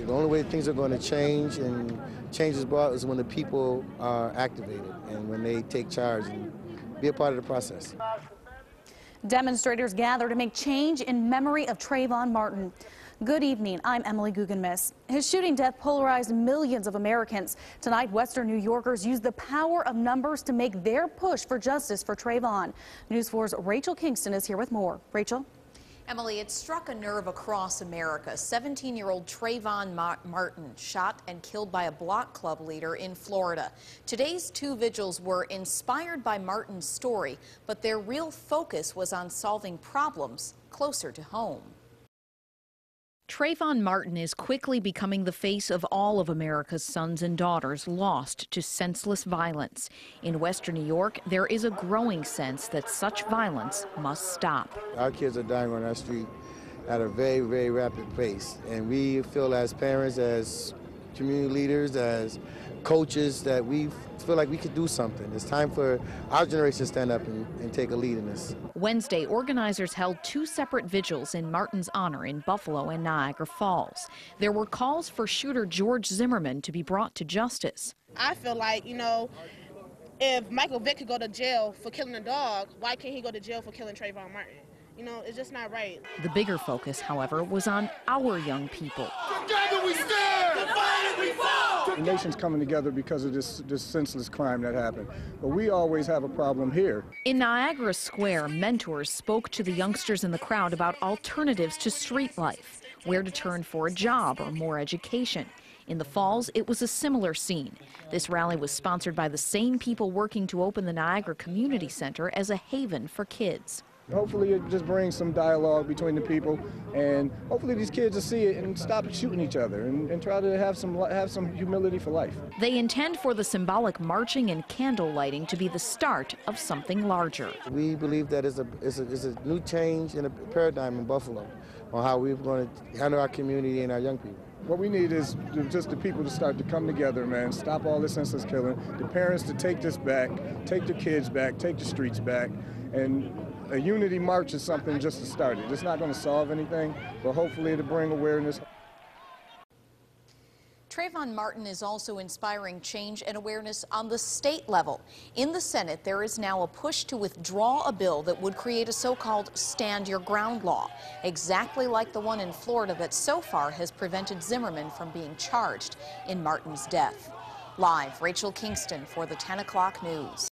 The only way things are going to change and change is brought is when the people are activated and when they take charge and be a part of the process. Demonstrators gather to make change in memory of Trayvon Martin. Good evening, I'm Emily Guggenmiss. His shooting death polarized millions of Americans. Tonight, Western New Yorkers used the power of numbers to make their push for justice for Trayvon. News 4's Rachel Kingston is here with more. Rachel? Emily, it struck a nerve across America. 17-year-old Trayvon Martin shot and killed by a block club leader in Florida. Today's two vigils were inspired by Martin's story, but their real focus was on solving problems closer to home. Trayvon Martin is quickly becoming the face of all of America's sons and daughters lost to senseless violence. In Western New York, there is a growing sense that such violence must stop. Our kids are dying on our street at a very, very rapid pace, and we feel as parents, as community leaders, as coaches, that we feel like we could do something. It's time for our generation to stand up and take a lead in this. Wednesday, organizers held two separate vigils in Martin's honor in Buffalo and Niagara Falls. There were calls for shooter George Zimmerman to be brought to justice. I feel like, if Michael Vick could go to jail for killing a dog, why can't he go to jail for killing Trayvon Martin? It's just not right. The bigger focus, however, was on our young people. Together we stand! Divided we fall! The nation's coming together because of this senseless crime that happened. But we always have a problem here. In Niagara Square, mentors spoke to the youngsters in the crowd about alternatives to street life, where to turn for a job or more education. In the Falls, it was a similar scene. This rally was sponsored by the same people working to open the Niagara Community Center as a haven for kids. Hopefully it just brings some dialogue between the people, and hopefully these kids will see it and stop shooting each other and try to have some humility for life. They intend for the symbolic marching and candle lighting to be the start of something larger. We believe that it's a new change in a paradigm in Buffalo on how we're going to handle our community and our young people. What we need is just the people to start to come together, man, stop all this senseless killing, the parents to take this back, take the kids back, take the streets back, and a unity march is something just to start it. It's not going to solve anything, but hopefully it'll bring awareness. Trayvon Martin is also inspiring change and awareness on the state level. In the Senate, there is now a push to withdraw a bill that would create a so-called stand your ground law, exactly like the one in Florida that so far has prevented Zimmerman from being charged in Martin's death. Live, Rachel Kingston for the 10 o'clock news.